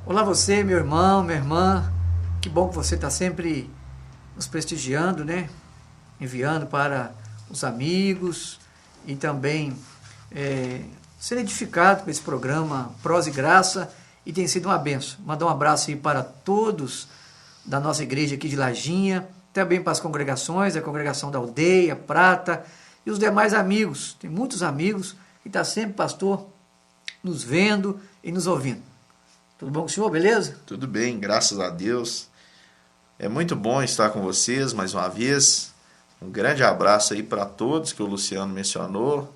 Olá você, meu irmão, minha irmã. Que bom que você está sempre nos prestigiando, né? Enviando para os amigos e também ser edificado com esse programa Prosa e Graça, e tem sido uma benção. Mandar um abraço aí para todos da nossa igreja aqui de Lajinha, também para as congregações, a congregação da Aldeia, Prata e os demais amigos. Tem muitos amigos que estão sempre, pastor, nos vendo e nos ouvindo. Tudo bom com o senhor, beleza? Tudo bem, graças a Deus. É muito bom estar com vocês mais uma vez. Um grande abraço aí para todos que o Luciano mencionou.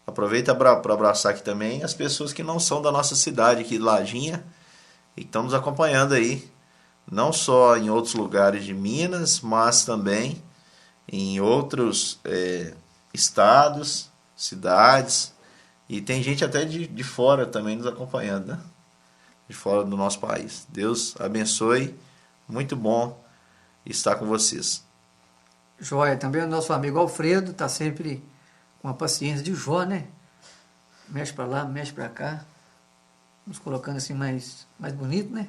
Aproveita para abraçar aqui também as pessoas que não são da nossa cidade aqui de Lajinha e estão nos acompanhando aí, não só em outros lugares de Minas, mas também em outros estados, cidades, e tem gente até de fora também nos acompanhando, né? De fora do nosso país. Deus abençoe, muito bom estar com vocês. Joia, também o nosso amigo Alfredo está sempre com a paciência de Jó, né? Mexe para lá, mexe para cá, nos colocando assim mais bonito, né?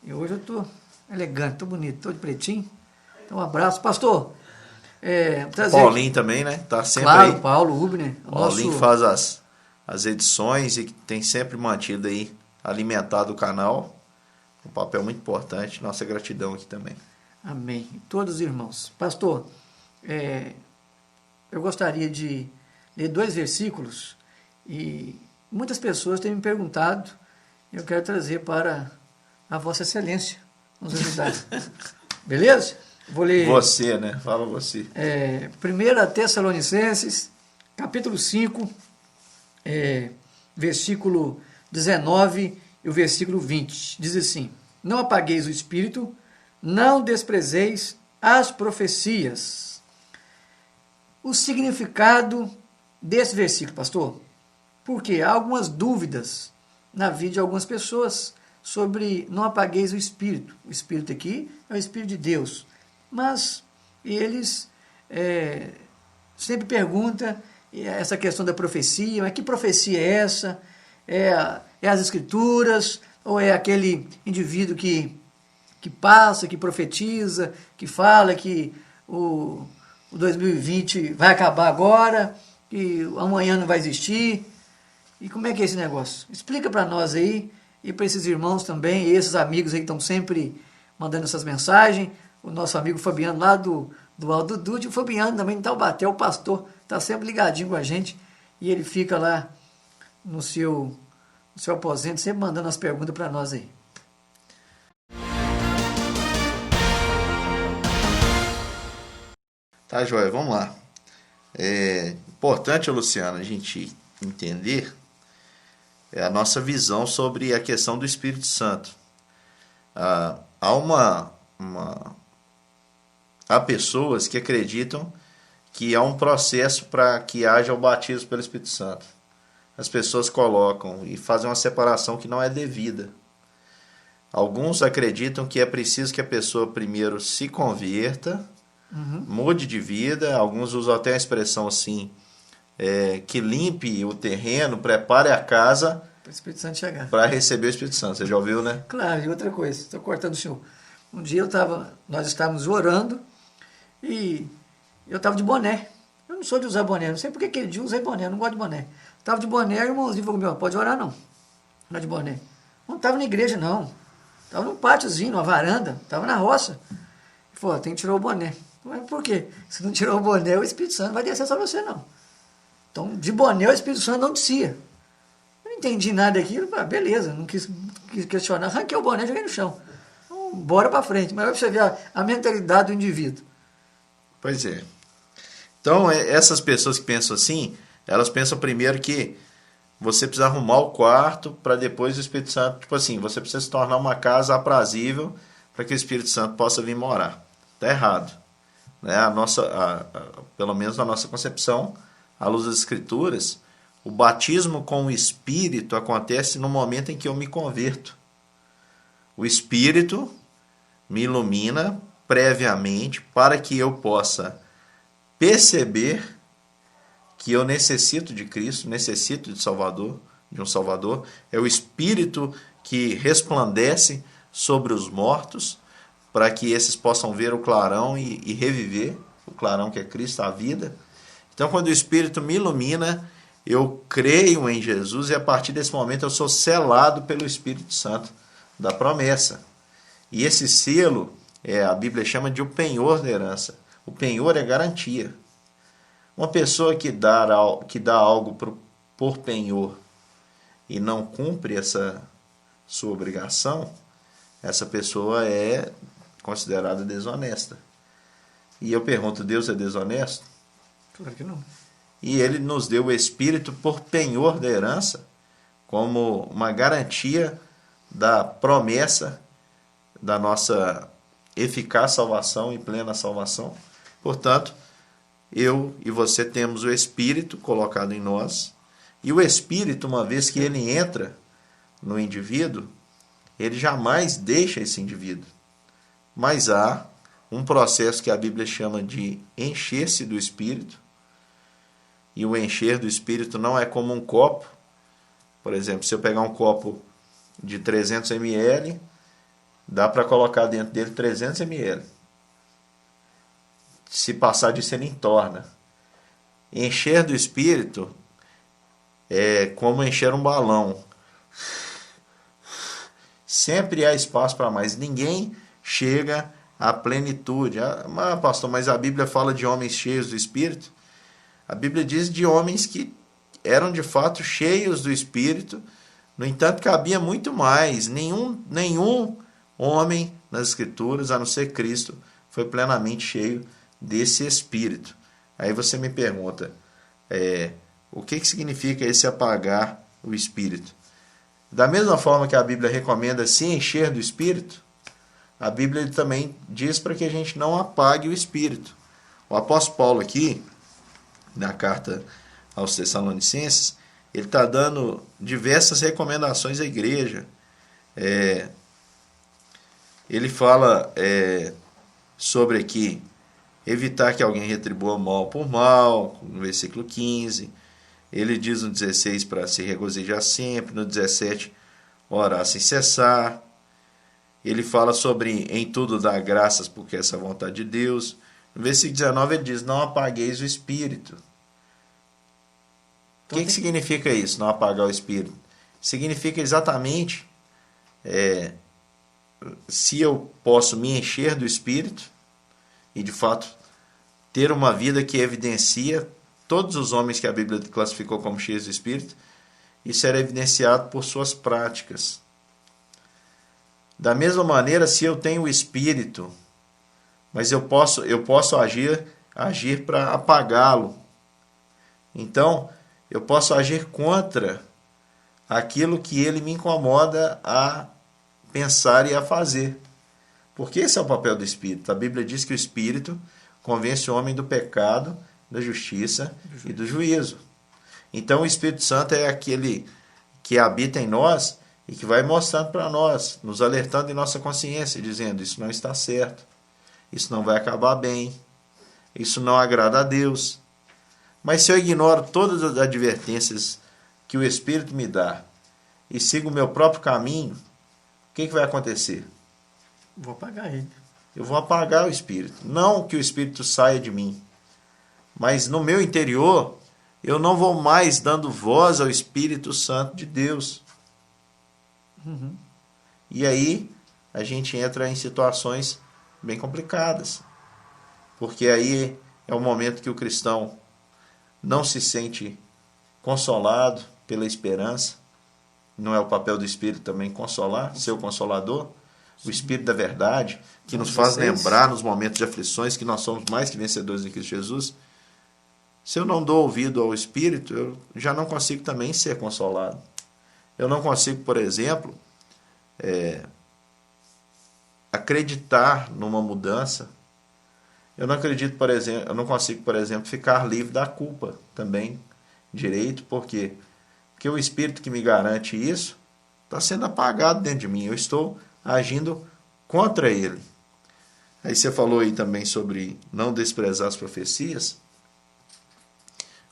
E hoje eu tô elegante, tô bonito, tô de pretinho. Então um abraço, pastor. Paulinho também, né? Tá sempre claro, aí. Paulo Rubner. Paulinho que faz as edições e que tem sempre mantido aí, alimentado o canal. Um papel muito importante. Nossa gratidão aqui também. Amém. Todos os irmãos. Pastor, eu gostaria de ler 2 versículos e muitas pessoas têm me perguntado, e eu quero trazer para a Vossa Excelência nos ajudar. Beleza? Vou ler. Você, né? Fala você. 1 Tessalonicenses, capítulo 5, versículo 19 e o versículo 20. Diz assim: Não apagueis o espírito, não desprezeis as profecias. O significado desse versículo, pastor? Porque há algumas dúvidas na vida de algumas pessoas sobre não apagueis o espírito. O espírito aqui é o espírito de Deus. Mas eles sempre perguntam essa questão da profecia, mas que profecia é essa? É as escrituras? Ou é aquele indivíduo que passa, que profetiza, que fala que o 2020 vai acabar agora, que amanhã não vai existir? E como é que é esse negócio? Explica para nós aí, e para esses irmãos também, e esses amigos aí que estão sempre mandando essas mensagens. O nosso amigo Fabiano lá do Aldo Dude, o Fabiano também em Taubaté, o pastor, está sempre ligadinho com a gente, e ele fica lá no seu aposento, sempre mandando as perguntas para nós aí. Tá, joia, vamos lá. É importante, Luciano, a gente entender a nossa visão sobre a questão do Espírito Santo. Há pessoas que acreditam que há um processo para que haja o batismo pelo Espírito Santo. As pessoas colocam e fazem uma separação que não é devida. Alguns acreditam que é preciso que a pessoa primeiro se converta, mude de vida. Alguns usam até a expressão assim, que limpe o terreno, prepare a casa para o Espírito Santo chegar, para receber o Espírito Santo. Você já ouviu, né? Claro, e outra coisa, estou cortando o senhor. Um dia nós estávamos orando e eu estava de boné. Eu não sou de usar boné, não sei porque aquele dia eu usei boné, eu não gosto de boné. Estava de boné, o irmãozinho falou comigo: pode orar não, não é de boné. Não estava na igreja não, estava num pátiozinho, numa varanda, estava na roça. Ele falou: tem que tirar o boné. Mas por quê? Se não tirar o boné, o Espírito Santo vai descer sobre você não. Então, de boné, o Espírito Santo não descia. Eu não entendi nada daquilo, beleza, não quis questionar, arranquei o boné e joguei no chão. Então, bora para frente. Mas vai você ver a mentalidade do indivíduo. Pois é. Então, essas pessoas que pensam assim, elas pensam primeiro que você precisa arrumar o quarto para depois o Espírito Santo, tipo assim, você precisa se tornar uma casa aprazível para que o Espírito Santo possa vir morar. Está errado. Né? Pelo menos na nossa concepção, à luz das Escrituras, o batismo com o Espírito acontece no momento em que eu me converto. O Espírito me ilumina previamente para que eu possa perceber que eu necessito de Cristo, necessito de um Salvador. É o Espírito que resplandece sobre os mortos, para que esses possam ver o clarão e reviver, o clarão que é Cristo, a vida. Então, quando o Espírito me ilumina, eu creio em Jesus e a partir desse momento eu sou selado pelo Espírito Santo da promessa. E esse selo, a Bíblia chama de o penhor da herança. O penhor é garantia. Uma pessoa que dá algo por penhor e não cumpre essa sua obrigação, essa pessoa é considerada desonesta. E eu pergunto, Deus é desonesto? Claro que não. E Ele nos deu o Espírito por penhor da herança, como uma garantia da promessa da nossa eficaz salvação e plena salvação. Portanto, eu e você temos o Espírito colocado em nós, e o Espírito, uma vez que ele entra no indivíduo, ele jamais deixa esse indivíduo. Mas há um processo que a Bíblia chama de encher-se do Espírito, e o encher do Espírito não é como um copo. Por exemplo, se eu pegar um copo de 300 ml, dá para colocar dentro dele 300 ml. Se passar disso, ele entorna. Encher do Espírito é como encher um balão. Sempre há espaço para mais. Ninguém chega à plenitude. Pastor, mas a Bíblia fala de homens cheios do Espírito. A Bíblia diz de homens que eram de fato cheios do Espírito. No entanto, cabia muito mais. Nenhum homem nas Escrituras, a não ser Cristo, foi plenamente cheio desse Espírito. Aí você me pergunta, o que significa esse apagar o Espírito? Da mesma forma que a Bíblia recomenda se encher do Espírito, a Bíblia também diz para que a gente não apague o Espírito. O apóstolo Paulo aqui, na carta aos Tessalonicenses, ele está dando diversas recomendações à igreja. Ele fala sobre aqui, evitar que alguém retribua mal por mal, no versículo 15. Ele diz no 16 para se regozijar sempre, no 17, orar sem cessar. Ele fala sobre em tudo dar graças, porque essa é a vontade de Deus. No versículo 19 ele diz, não apagueis o Espírito. O que significa isso, não apagar o Espírito? Significa exatamente, se eu posso me encher do Espírito, e de fato ter uma vida que evidencia todos os homens que a Bíblia classificou como cheios do Espírito, isso era evidenciado por suas práticas. Da mesma maneira, se eu tenho o Espírito, mas eu posso agir para apagá-lo. Então, eu posso agir contra aquilo que ele me incomoda a pensar e a fazer. Porque esse é o papel do Espírito. A Bíblia diz que o Espírito convence o homem do pecado, da justiça e do juízo. Então o Espírito Santo é aquele que habita em nós e que vai mostrando para nós, nos alertando em nossa consciência, dizendo, isso não está certo, isso não vai acabar bem, isso não agrada a Deus. Mas se eu ignoro todas as advertências que o Espírito me dá e sigo o meu próprio caminho, o que vai acontecer? Vou apagar ele. Eu vou apagar o Espírito. Não que o Espírito saia de mim, mas no meu interior eu não vou mais dando voz ao Espírito Santo de Deus. Uhum. E aí a gente entra em situações bem complicadas, porque aí é o momento que o cristão não se sente consolado pela esperança. Não é o papel do Espírito também consolar, ser o consolador? O Espírito da verdade, que nos faz lembrar nos momentos de aflições que nós somos mais que vencedores em Cristo Jesus. Se eu não dou ouvido ao Espírito, eu já não consigo também ser consolado. Eu não consigo, por exemplo, acreditar numa mudança. Eu não consigo, por exemplo, ficar livre da culpa também direito, porque o Espírito que me garante isso está sendo apagado dentro de mim. Eu estou agindo contra ele. Aí você falou aí também sobre não desprezar as profecias.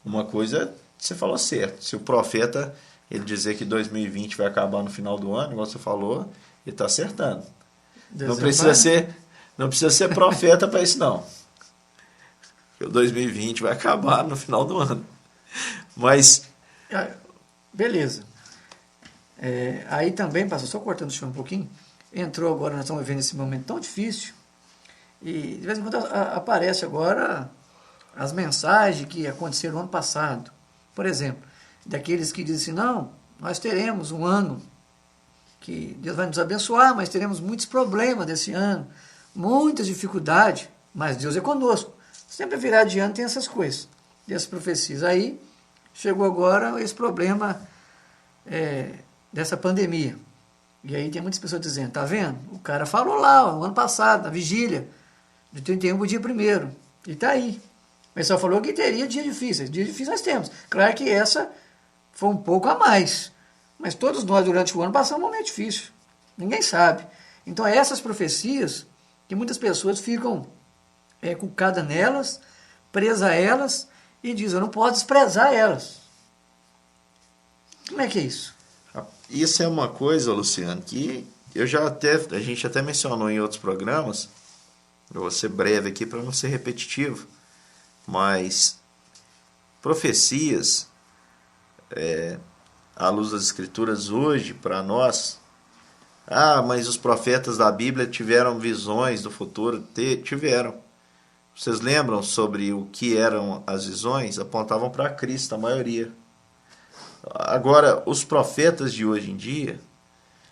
Uma coisa você falou certo. Se o profeta ele dizer que 2020 vai acabar no final do ano, igual você falou, ele está acertando. Não precisa ser profeta para isso, não. Porque o 2020 vai acabar no final do ano. Mas... beleza. Aí também, pastor, só cortando o chão um pouquinho, entrou agora, nós estamos vivendo esse momento tão difícil, e de vez em quando aparece agora as mensagens que aconteceram no ano passado. Por exemplo, daqueles que dizem assim, não, nós teremos um ano que Deus vai nos abençoar, mas teremos muitos problemas desse ano, muitas dificuldades, mas Deus é conosco. Sempre virar de ano tem essas coisas, dessas profecias. Aí chegou agora esse problema dessa pandemia. E aí tem muitas pessoas dizendo, tá vendo? O cara falou lá, no ano passado, na vigília, de 31 para o dia 1º, e tá aí. Mas só falou que teria dias difíceis. Dias difíceis nós temos. Claro que essa foi um pouco a mais. Mas todos nós, durante o ano, passamos um momento difícil. Ninguém sabe. Então, essas profecias, que muitas pessoas ficam cucadas nelas, presas a elas, e dizem, eu não posso desprezar elas. Como é que é isso? Isso é uma coisa, Luciano, que a gente até mencionou em outros programas. Eu vou ser breve aqui para não ser repetitivo. Mas profecias, à luz das Escrituras hoje, para nós, mas os profetas da Bíblia tiveram visões do futuro? Tiveram. Vocês lembram sobre o que eram as visões? Apontavam para Cristo, a maioria. Agora, os profetas de hoje em dia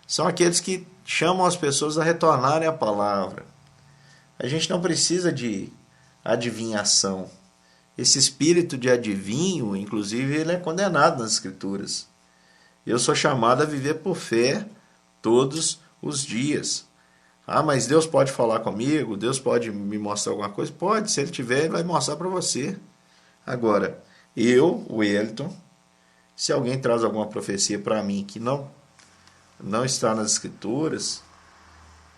são aqueles que chamam as pessoas a retornarem à palavra. A gente não precisa de adivinhação. Esse espírito de adivinho, inclusive, ele é condenado nas Escrituras. Eu sou chamado a viver por fé todos os dias. Mas Deus pode falar comigo? Deus pode me mostrar alguma coisa? Pode, se Ele tiver, Ele vai mostrar para você. Agora, eu, o Wellington, se alguém traz alguma profecia para mim que não está nas Escrituras,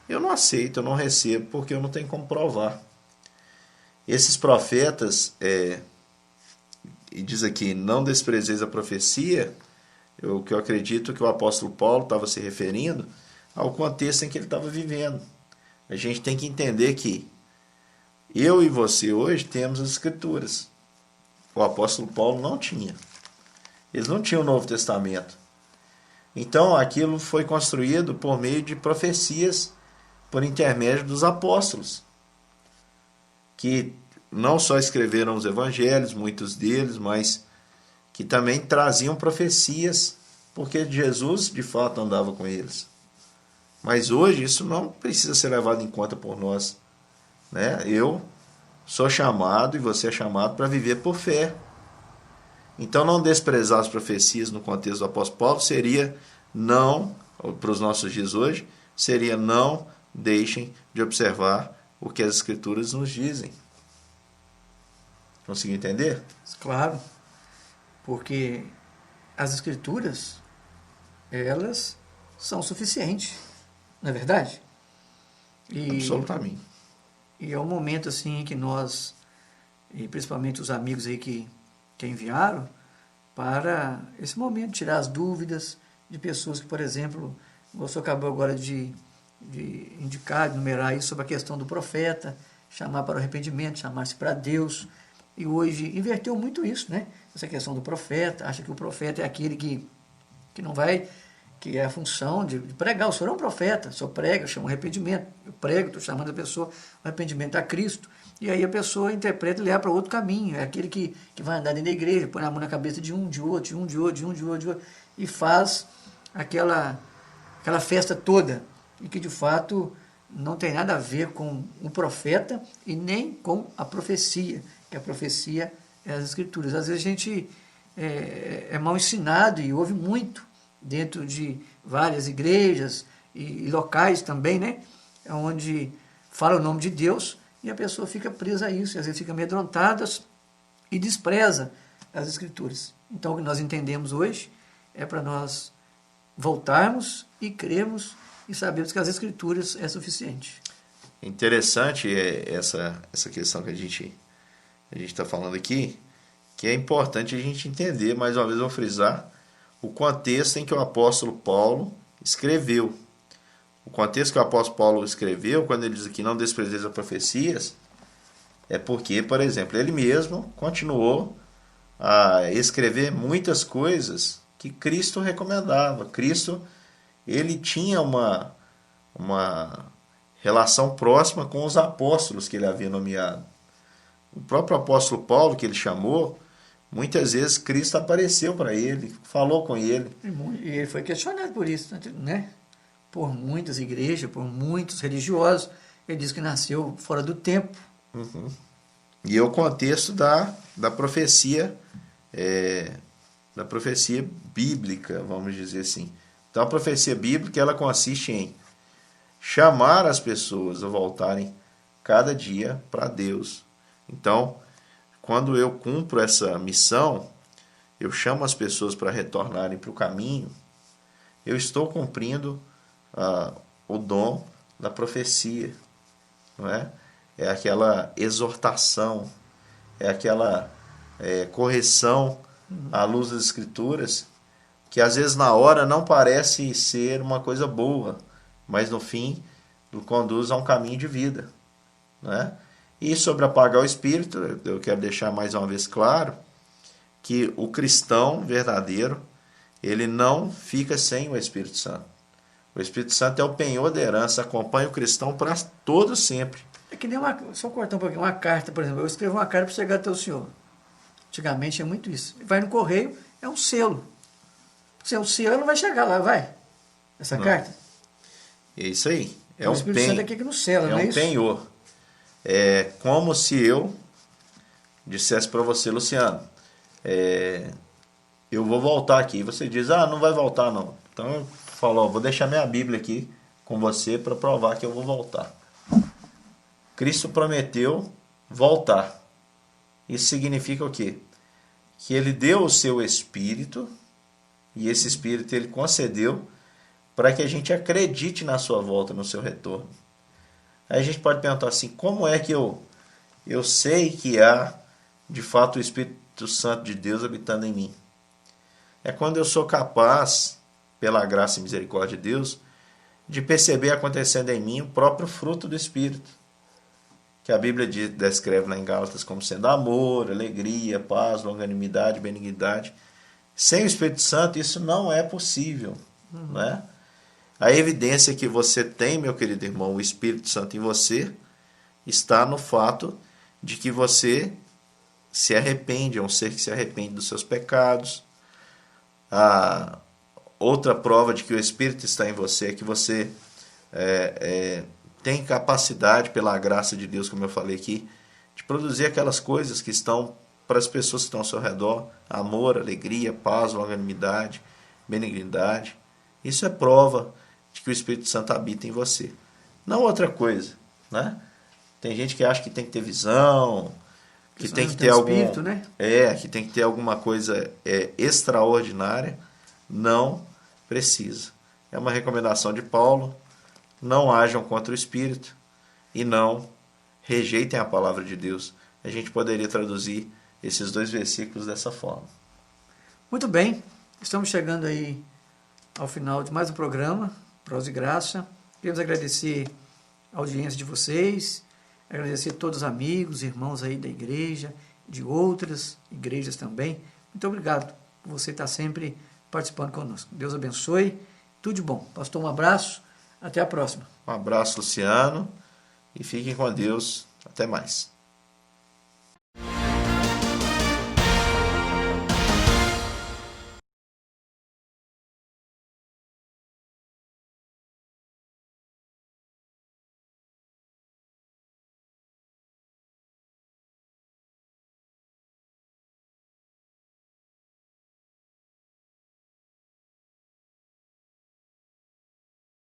eu não aceito, eu não recebo, porque eu não tenho como provar. Esses profetas, e diz aqui, não desprezeis a profecia, que eu acredito que o apóstolo Paulo estava se referindo ao contexto em que ele estava vivendo. A gente tem que entender que eu e você hoje temos as Escrituras. O apóstolo Paulo não tinha. Eles não tinham o Novo Testamento. Então, aquilo foi construído por meio de profecias por intermédio dos apóstolos, que não só escreveram os evangelhos, muitos deles, mas que também traziam profecias, porque Jesus, de fato, andava com eles. Mas hoje isso não precisa ser levado em conta por nós, né? Eu sou chamado e você é chamado para viver por fé. Então, não desprezar as profecias no contexto do apóstolo Paulo seria não, para os nossos dias hoje, seria não deixem de observar o que as Escrituras nos dizem. Conseguiu entender? Claro, porque as Escrituras, elas são suficientes, não é verdade? Absolutamente. E é um momento assim em que nós, e principalmente os amigos aí que enviaram, para esse momento, tirar as dúvidas de pessoas que, por exemplo, você acabou agora de indicar, de numerar aí sobre a questão do profeta, chamar para o arrependimento, chamar-se para Deus. E hoje inverteu muito isso, né? Essa questão do profeta, acha que o profeta é aquele que não vai, que é a função de pregar. O senhor é um profeta, o senhor prega, chama o arrependimento. Eu prego, estou chamando a pessoa o arrependimento a Cristo. E aí a pessoa interpreta e leva para outro caminho. É aquele que vai andar dentro da igreja, põe a mão na cabeça de um, de outro, e faz aquela festa toda. E que de fato não tem nada a ver com o profeta e nem com a profecia, que a profecia é as Escrituras. Às vezes a gente é mal ensinado e ouve muito dentro de várias igrejas e locais também, né? Onde fala o nome de Deus e a pessoa fica presa a isso, e às vezes fica amedrontada e despreza as Escrituras. Então o que nós entendemos hoje é para nós voltarmos e crermos e sabermos que as Escrituras é suficiente. Interessante essa questão que a gente está falando aqui, que é importante a gente entender, mais uma vez eu vou frisar, o contexto em que o apóstolo Paulo escreveu. O contexto que o apóstolo Paulo escreveu, quando ele diz aqui não desprezeis as profecias, é porque, por exemplo, ele mesmo continuou a escrever muitas coisas que Cristo recomendava. Cristo, ele tinha uma relação próxima com os apóstolos que ele havia nomeado. O próprio apóstolo Paulo, que ele chamou, muitas vezes Cristo apareceu para ele, falou com ele. E ele foi questionado por isso, né? Por muitas igrejas, por muitos religiosos. Ele disse que nasceu fora do tempo. Uhum. E é o contexto da profecia, da profecia bíblica, vamos dizer assim. Então, a profecia bíblica, ela consiste em chamar as pessoas a voltarem cada dia para Deus. Então, quando eu cumpro essa missão, eu chamo as pessoas para retornarem para o caminho, eu estou cumprindo o dom da profecia, não é? É aquela exortação, é aquela correção à luz das Escrituras, que às vezes na hora não parece ser uma coisa boa, mas no fim conduz a um caminho de vida, né? E sobre apagar o espírito, eu quero deixar mais uma vez claro que o cristão verdadeiro, ele não fica sem o Espírito Santo. O Espírito Santo é o penhor da herança, acompanha o cristão para todo sempre. É que nem só cortar um pouquinho, uma carta, por exemplo. Eu escrevo uma carta para chegar até o senhor. Antigamente é muito isso. Vai no correio, é um selo. O selo não vai chegar lá, vai? Essa carta? É isso aí. É o um Espírito Santo é aqui que nos sela, não é isso? É um penhor. É como se eu dissesse para você, Luciano, eu vou voltar aqui. Você diz, não vai voltar não. Então eu falo, vou deixar minha Bíblia aqui com você para provar que eu vou voltar. Cristo prometeu voltar. Isso significa o quê? Que ele deu o seu Espírito, e esse Espírito ele concedeu para que a gente acredite na sua volta, no seu retorno. Aí a gente pode perguntar assim, como é que eu sei que há, de fato, o Espírito Santo de Deus habitando em mim? É quando eu sou capaz, pela graça e misericórdia de Deus, de perceber acontecendo em mim o próprio fruto do Espírito, que a Bíblia descreve lá em Gálatas como sendo amor, alegria, paz, longanimidade, benignidade. Sem o Espírito Santo isso não é possível, né? A evidência que você tem, meu querido irmão, o Espírito Santo em você, está no fato de que você se arrepende, é um ser que se arrepende dos seus pecados. A outra prova de que o Espírito está em você é que você tem capacidade, pela graça de Deus, como eu falei aqui, de produzir aquelas coisas que estão para as pessoas que estão ao seu redor: amor, alegria, paz, longanimidade, benignidade. Isso é prova de que o Espírito Santo habita em você. Não outra coisa, né? Tem gente que acha que tem que ter visão, que tem que ter espírito, né? Que tem que ter alguma coisa extraordinária. Não precisa. É uma recomendação de Paulo: não hajam contra o Espírito e não rejeitem a palavra de Deus. A gente poderia traduzir esses dois versículos dessa forma. Muito bem, estamos chegando aí ao final de mais um programa, Prosa e Graça. Queremos agradecer a audiência de vocês, agradecer a todos os amigos, irmãos aí da igreja, de outras igrejas também. Muito obrigado por você estar sempre participando conosco. Deus abençoe, tudo de bom. Pastor, um abraço, até a próxima. Um abraço, Luciano, e fiquem com Deus. Até mais.